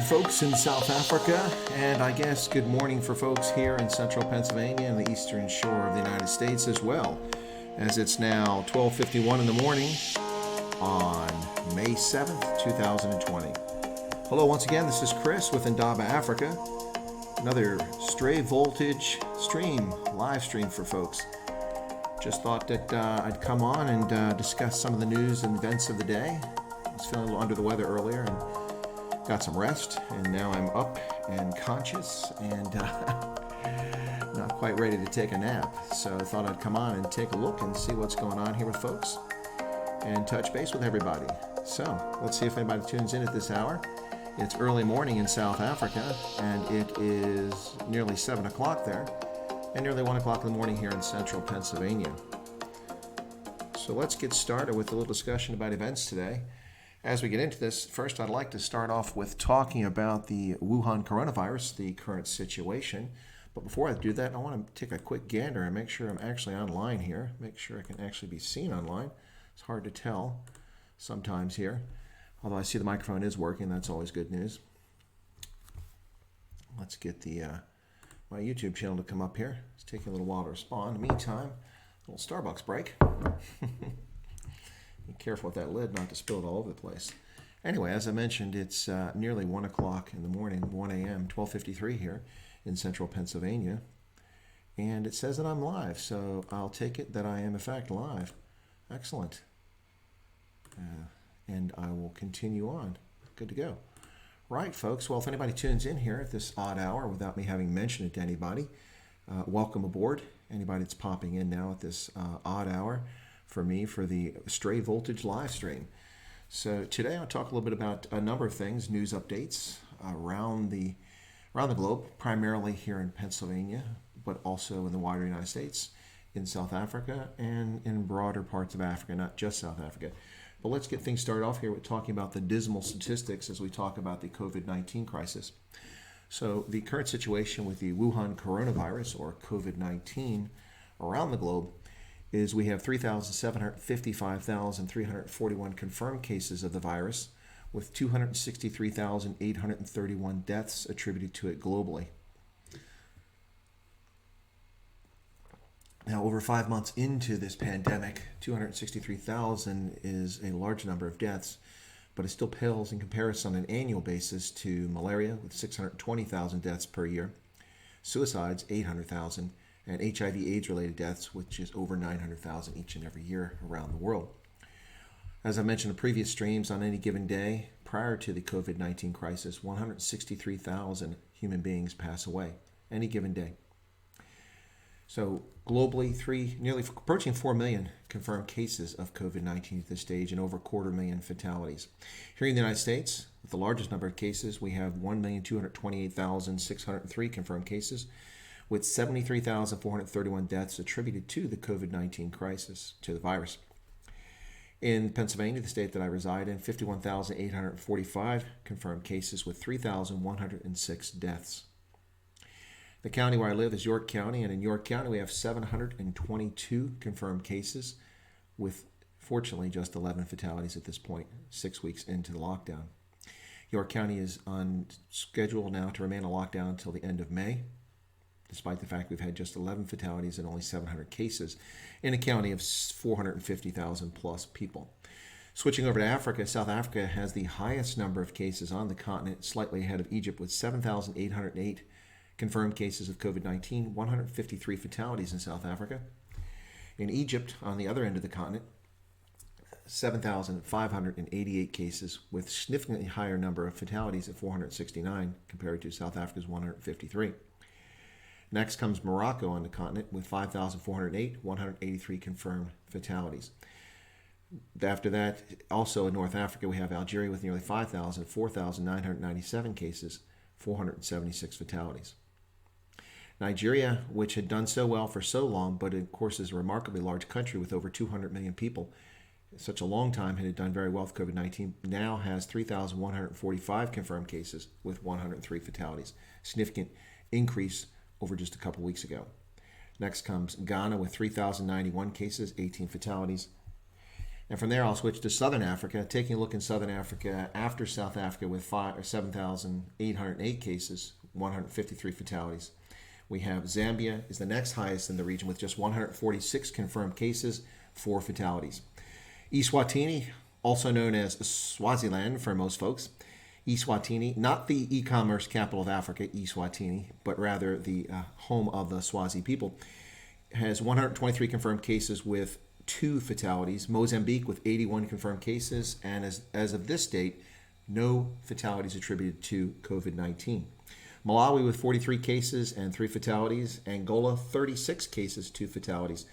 folks in South Africa, and I guess good morning for folks here in central Pennsylvania and the eastern shore of the United States as well, as it's now 12:51 in the morning on May 7th, 2020. Hello once again, this is Chris with Indaba Africa, another stray voltage live stream for folks. Just thought that I'd come on and discuss some of the news and events of the day. I was feeling a little under the weather earlier and got some rest, and now I'm up and conscious and not quite ready to take a nap. So I thought I'd come on and take a look and see what's going on here with folks and touch base with everybody. So let's see if anybody tunes in at this hour. It's early morning in South Africa, and it is nearly 7 o'clock there, and nearly 1 o'clock in the morning here in central Pennsylvania. So let's get started with a little discussion about events today. As we get into this, first I'd like to start off with talking about the Wuhan coronavirus, the current situation. But before I do that, I want to take a quick gander and make sure I'm actually online here. Make sure I can actually be seen online. It's hard to tell sometimes here. Although I see the microphone is working, that's always good news. Let's get the my YouTube channel to come up here. It's taking a little while to respond. In the meantime, a little Starbucks break. Be careful with that lid not to spill it all over the place. Anyway, as I mentioned, it's nearly 1 o'clock in the morning, 1 a.m., 12:53 here in central Pennsylvania. And it says that I'm live, so I'll take it that I am in fact live. Excellent. And I will continue on. Good to go. Right, folks. Well, if anybody tunes in here at this odd hour without me having mentioned it to anybody, welcome aboard. Anybody that's popping in now at this odd hour for me for the Stray Voltage live stream. So today I'll talk a little bit about a number of things, news updates around the globe, primarily here in Pennsylvania, but also in the wider United States, in South Africa, and in broader parts of Africa, not just South Africa. But let's get things started off here with talking about the dismal statistics as we talk about the COVID-19 crisis. So the current situation with the Wuhan coronavirus, or COVID-19, around the globe is we have 3,755,341 confirmed cases of the virus, with 263,831 deaths attributed to it globally. Now, over 5 months into this pandemic, 263,000 is a large number of deaths, but it still pales in comparison on an annual basis to malaria, with 620,000 deaths per year, suicides, 800,000, and HIV/AIDS-related deaths, which is over 900,000 each and every year around the world. As I mentioned in previous streams, on any given day prior to the COVID-19 crisis, 163,000 human beings pass away any given day. So globally, nearly approaching 4 million confirmed cases of COVID-19 at this stage, and over 250,000 fatalities. Here in the United States, with the largest number of cases, we have 1,228,603 confirmed cases, with 73,431 deaths attributed to the COVID-19 crisis, to the virus. In Pennsylvania, the state that I reside in, 51,845 confirmed cases with 3,106 deaths. The county where I live is York County, and in York County we have 722 confirmed cases with, fortunately, just 11 fatalities at this point, 6 weeks into the lockdown. York County is on schedule now to remain on lockdown until the end of May, despite the fact we've had just 11 fatalities and only 700 cases in a county of 450,000 plus people. Switching over to Africa, South Africa has the highest number of cases on the continent, slightly ahead of Egypt, with 7,808 confirmed cases of COVID-19, 153 fatalities in South Africa. In Egypt, on the other end of the continent, 7,588 cases, with significantly higher number of fatalities at 469 compared to South Africa's 153. Next comes Morocco on the continent with 5,408, 183 confirmed fatalities. After that, also in North Africa, we have Algeria with nearly 5,000, 4,997 cases, 476 fatalities. Nigeria, which had done so well for so long, but of course is a remarkably large country with over 200 million people, such a long time had done very well with COVID-19, now has 3,145 confirmed cases with 103 fatalities. Significant increase over just a couple weeks ago. Next comes Ghana with 3,091 cases, 18 fatalities. And from there, I'll switch to Southern Africa, taking a look in Southern Africa after South Africa with 7,808 cases, 153 fatalities. We have Zambia is the next highest in the region with just 146 confirmed cases, 4 fatalities. Eswatini, also known as Swaziland for most folks. Eswatini, not the e-commerce capital of Africa, Eswatini, but rather the home of the Swazi people, has 123 confirmed cases with 2 fatalities. Mozambique with 81 confirmed cases, and as of this date, no fatalities attributed to COVID-19. Malawi with 43 cases and 3 fatalities. Angola, 36 cases, 2 fatalities.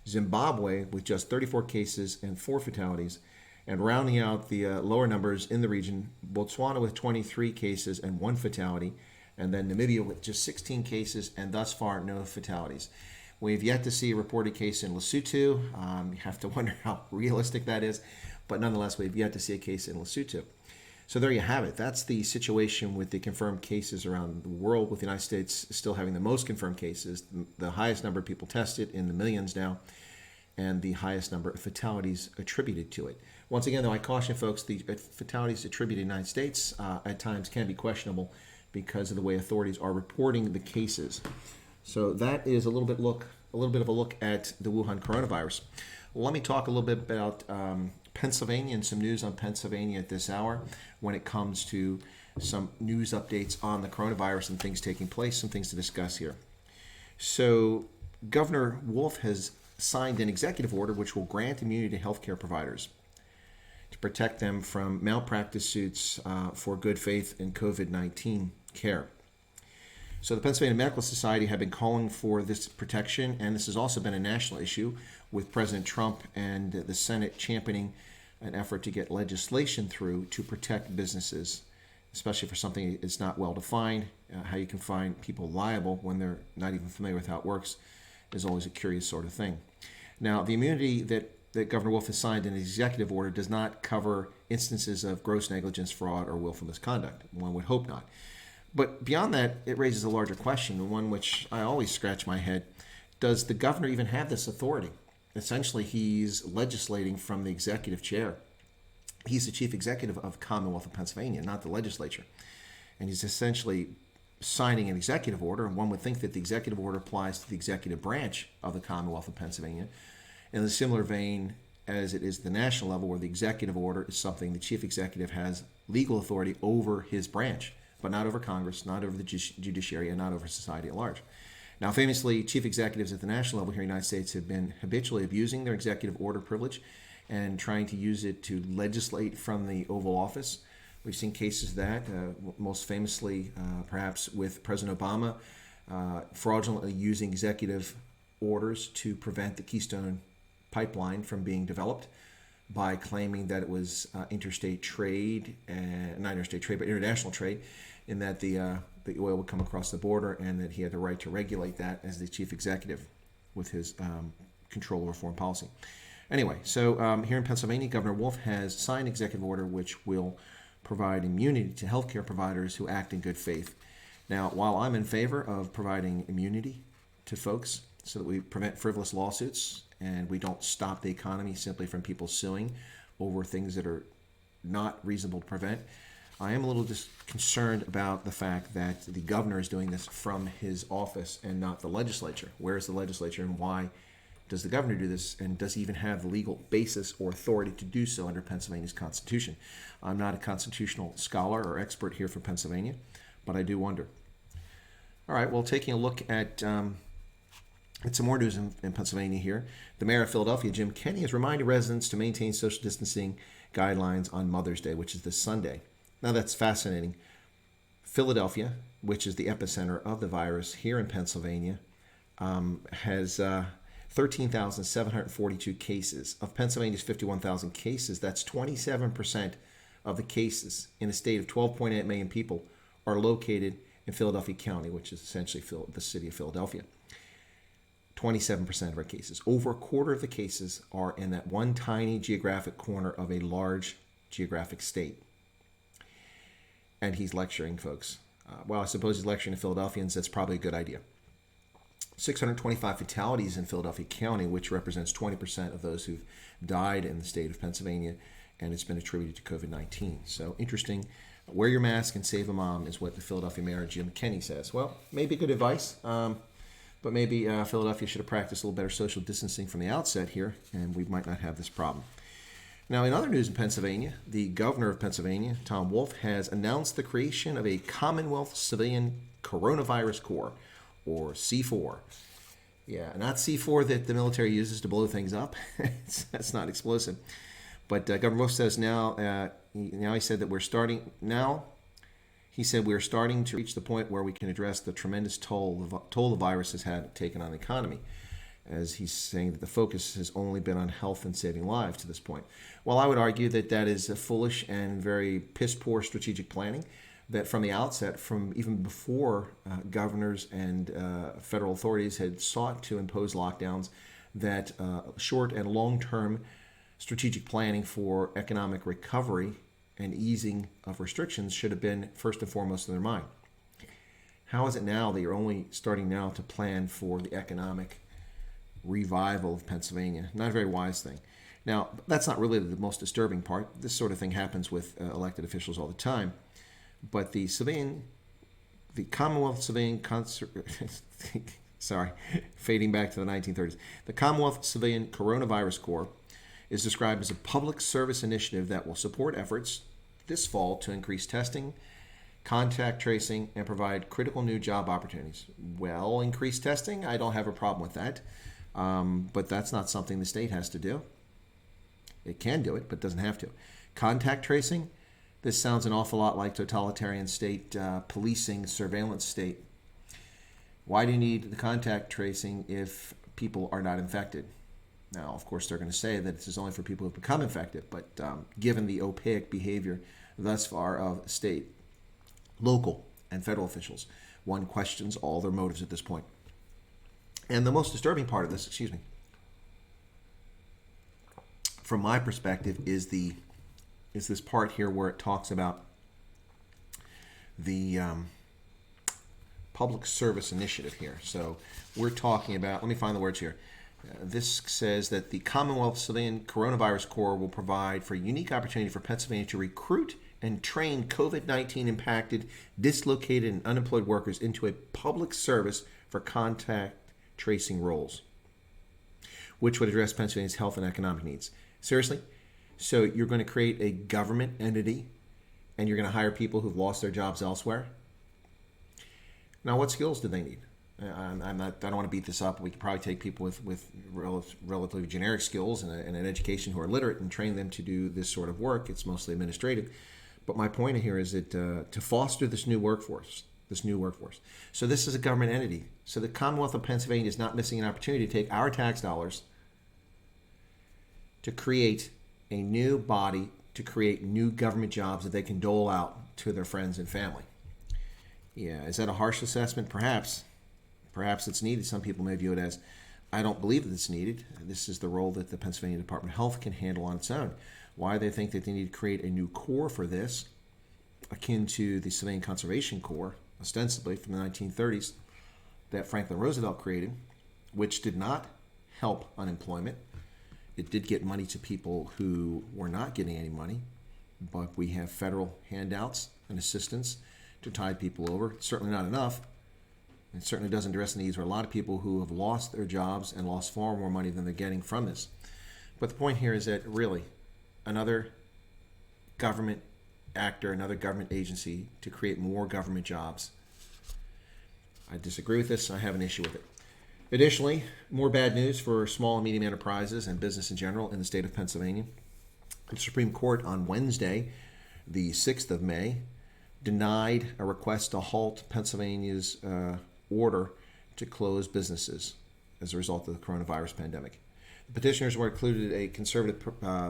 Zimbabwe with just 34 cases and 4 fatalities. And rounding out the lower numbers in the region, Botswana with 23 cases and 1 fatality. And then Namibia with just 16 cases and thus far no fatalities. We've yet to see a reported case in Lesotho. You have to wonder how realistic that is. But nonetheless, we've yet to see a case in Lesotho. So there you have it. That's the situation with the confirmed cases around the world, with the United States still having the most confirmed cases, the highest number of people tested in the millions now, and the highest number of fatalities attributed to it. Once again, though, I caution folks, the fatalities attributed to the United States at times can be questionable because of the way authorities are reporting the cases. So that is a little bit of a look at the Wuhan coronavirus. Let me talk a little bit about Pennsylvania and some news on Pennsylvania at this hour when it comes to some news updates on the coronavirus and things taking place, some things to discuss here. So Governor Wolf has signed an executive order which will grant immunity to healthcare providers to protect them from malpractice suits for good faith in COVID-19 care. So the Pennsylvania Medical Society have been calling for this protection, and this has also been a national issue with President Trump and the Senate championing an effort to get legislation through to protect businesses, especially for something that's not well defined. How you can find people liable when they're not even familiar with how it works is always a curious sort of thing. Now, the immunity that Governor Wolf has signed in the executive order does not cover instances of gross negligence, fraud, or willful misconduct. One would hope not. But beyond that, it raises a larger question, one which I always scratch my head. Does the governor even have this authority? Essentially, he's legislating from the executive chair. He's the chief executive of Commonwealth of Pennsylvania, not the legislature. And he's essentially signing an executive order, and one would think that the executive order applies to the executive branch of the Commonwealth of Pennsylvania in a similar vein as it is the national level, where the executive order is something the chief executive has legal authority over his branch, but not over Congress, not over the judiciary, and not over society at large. Now, famously, chief executives at the national level here in the United States have been habitually abusing their executive order privilege and trying to use it to legislate from the Oval Office. We've seen cases of that, most famously perhaps with President Obama, fraudulently using executive orders to prevent the Keystone Pipeline from being developed by claiming that it was interstate trade, not interstate trade, but international trade, in that the oil would come across the border and that he had the right to regulate that as the chief executive with his control over foreign policy. Anyway, so here in Pennsylvania, Governor Wolf has signed an executive order which will provide immunity to healthcare providers who act in good faith. Now, while I'm in favor of providing immunity to folks so that we prevent frivolous lawsuits and we don't stop the economy simply from people suing over things that are not reasonable to prevent, I am a little concerned about the fact that the governor is doing this from his office and not the legislature. Where is the legislature, and why does the governor do this, and does he even have the legal basis or authority to do so under Pennsylvania's Constitution? I'm not a constitutional scholar or expert here for Pennsylvania, but I do wonder. All right, well, taking a look at some more news in Pennsylvania here. The mayor of Philadelphia, Jim Kenney, has reminded residents to maintain social distancing guidelines on Mother's Day, which is this Sunday. Now, that's fascinating. Philadelphia, which is the epicenter of the virus here in Pennsylvania, has 13,742 cases. Of Pennsylvania's 51,000 cases, that's 27% of the cases in a state of 12.8 million people are located in Philadelphia County, which is essentially the city of Philadelphia. 27% of our cases. Over a quarter of the cases are in that one tiny geographic corner of a large geographic state. And he's lecturing folks. Well, I suppose he's lecturing to Philadelphians. That's probably a good idea. 625 fatalities in Philadelphia County, which represents 20% of those who've died in the state of Pennsylvania, and it's been attributed to COVID-19. So interesting. Wear your mask and save a mom is what the Philadelphia Mayor Jim Kenney says. Well, maybe good advice, but maybe Philadelphia should have practiced a little better social distancing from the outset here, and we might not have this problem. Now, in other news in Pennsylvania, the governor of Pennsylvania, Tom Wolf, has announced the creation of a Commonwealth Civilian Coronavirus Corps, or C4. Yeah, not C4 that the military uses to blow things up. That's not explosive. But Governor Wolf says he said that we're starting to reach the point where we can address the tremendous toll the virus has taken on the economy, as he's saying that the focus has only been on health and saving lives to this point. Well, I would argue that that is a foolish and very piss-poor strategic planning, that from the outset, from even before governors and federal authorities had sought to impose lockdowns, that short and long-term strategic planning for economic recovery and easing of restrictions should have been first and foremost in their mind. How is it now that you're only starting now to plan for the economic revival of Pennsylvania? Not a very wise thing. Now, that's not really the most disturbing part. This sort of thing happens with elected officials all the time. But the Commonwealth Civilian fading back to the 1930s. The Commonwealth Civilian Coronavirus Corps is described as a public service initiative that will support efforts this fall to increase testing, contact tracing, and provide critical new job opportunities. Well, increased testing, I don't have a problem with that, but that's not something the state has to do. It can do it, but doesn't have to. Contact tracing, this sounds an awful lot like totalitarian state policing, surveillance state. Why do you need the contact tracing if people are not infected? Now, of course, they're going to say that this is only for people who have become infected, but given the opaque behavior thus far of state, local, and federal officials, one questions all their motives at this point. And the most disturbing part of this, from my perspective, is this part here where it talks about the public service initiative here. So we're talking about, let me find the words here. This says that the Commonwealth Civilian Coronavirus Corps will provide for a unique opportunity for Pennsylvania to recruit and train COVID-19 impacted, dislocated, and unemployed workers into a public service for contact tracing roles, which would address Pennsylvania's health and economic needs. Seriously? So you're going to create a government entity and you're going to hire people who've lost their jobs elsewhere? Now, what skills do they need? I don't want to beat this up. We could probably take people with relatively generic skills and an education who are literate and train them to do this sort of work. It's mostly administrative. But my point here is that to foster this new workforce. So this is a government entity. So the Commonwealth of Pennsylvania is not missing an opportunity to take our tax dollars to create a new body, to create new government jobs that they can dole out to their friends and family. Yeah, is that a harsh assessment? Perhaps. Perhaps it's needed. Some people may view it as, I don't believe that it's needed. This is the role that the Pennsylvania Department of Health can handle on its own. Why they think that they need to create a new corps for this, akin to the Civilian Conservation Corps, ostensibly from the 1930s, that Franklin Roosevelt created, which did not help unemployment. It did get money to people who were not getting any money, but we have federal handouts and assistance to tide people over. It's certainly not enough. It certainly doesn't address the needs for a lot of people who have lost their jobs and lost far more money than they're getting from this. But the point here is that really another government actor, another government agency to create more government jobs. I disagree with this. I have an issue with it. Additionally, more bad news for small and medium enterprises and business in general in the state of Pennsylvania. The Supreme Court on Wednesday, the 6th of May, denied a request to halt Pennsylvania's order to close businesses as a result of the coronavirus pandemic. The petitioners were included a conservative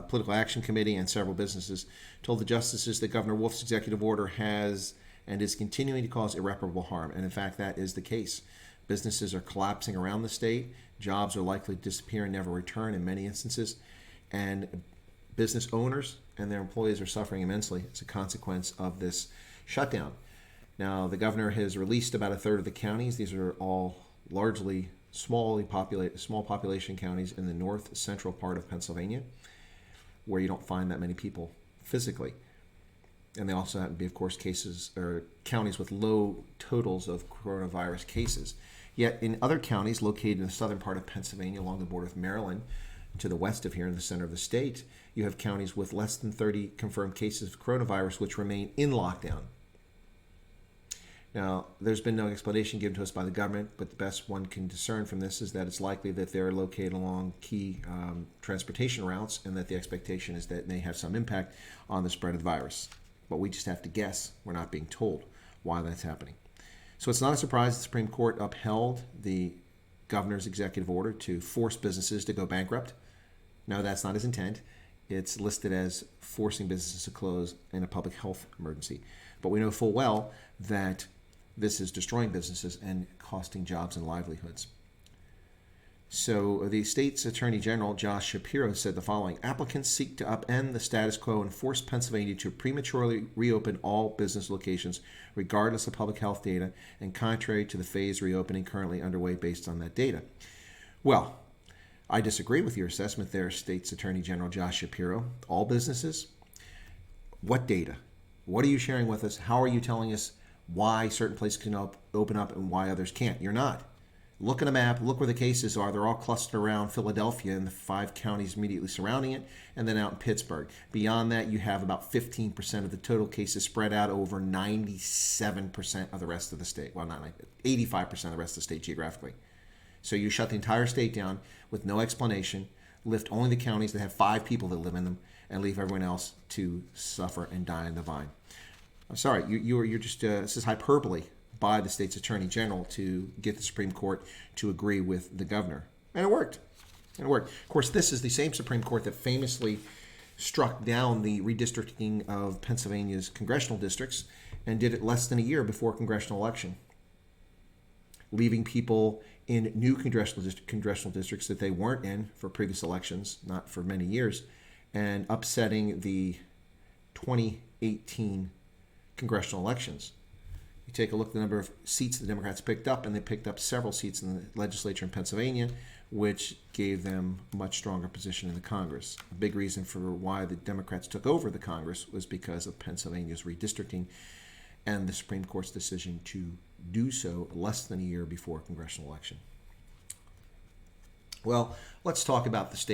political action committee, and several businesses told the justices that Governor Wolf's executive order has and is continuing to cause irreparable harm. And in fact, that is the case. Businesses are collapsing around the state. Jobs are likely to disappear and never return in many instances. And business owners and their employees are suffering immensely as a consequence of this shutdown. Now, the governor has released about a third of the counties. These are all largely small population counties in the north central part of Pennsylvania, where you don't find that many people physically. And they also happen to be, of course, cases or counties with low totals of coronavirus cases. Yet in other counties located in the southern part of Pennsylvania along the border with Maryland, to the west of here in the center of the state, you have counties with less than 30 confirmed cases of coronavirus which remain in lockdown. Now, there's been no explanation given to us by the government, but the best one can discern from this is that it's likely that they're located along key transportation routes, and that the expectation is that it may have some impact on the spread of the virus. But we just have to guess. We're not being told why that's happening. So it's not a surprise the Supreme Court upheld the governor's executive order to force businesses to go bankrupt. No, that's not his intent. It's listed as forcing businesses to close in a public health emergency. But we know full well that this is destroying businesses and costing jobs and livelihoods. So the state's Attorney General, Josh Shapiro, said the following: applicants seek to upend the status quo and force Pennsylvania to prematurely reopen all business locations, regardless of public health data, and contrary to the phased reopening currently underway based on that data. Well, I disagree with your assessment there, State's Attorney General Josh Shapiro. All businesses? What data? What are you sharing with us? How are you telling us why certain places can open up and why others can't? You're not. Look at a map, look where the cases are. They're all clustered around Philadelphia and the 5 counties immediately surrounding it, and then out in Pittsburgh. Beyond that, you have about 15% of the total cases spread out over 97% of the rest of the state. Well, not 85% of the rest of the state geographically. So you shut the entire state down with no explanation, lift only the counties that have 5 people that live in them, and leave everyone else to suffer and die in the vine. I'm sorry, you're just, this is hyperbole by the state's attorney general to get the Supreme Court to agree with the governor. And it worked. Of course, this is the same Supreme Court that famously struck down the redistricting of Pennsylvania's congressional districts and did it less than a year before a congressional election, leaving people in new congressional districts that they weren't in for previous elections, not for many years, and upsetting the 2018 congressional elections. You take a look at the number of seats the Democrats picked up, and they picked up several seats in the legislature in Pennsylvania, which gave them a much stronger position in the Congress. A big reason for why the Democrats took over the Congress was because of Pennsylvania's redistricting and the Supreme Court's decision to do so less than a year before a congressional election. Well, let's talk about the state.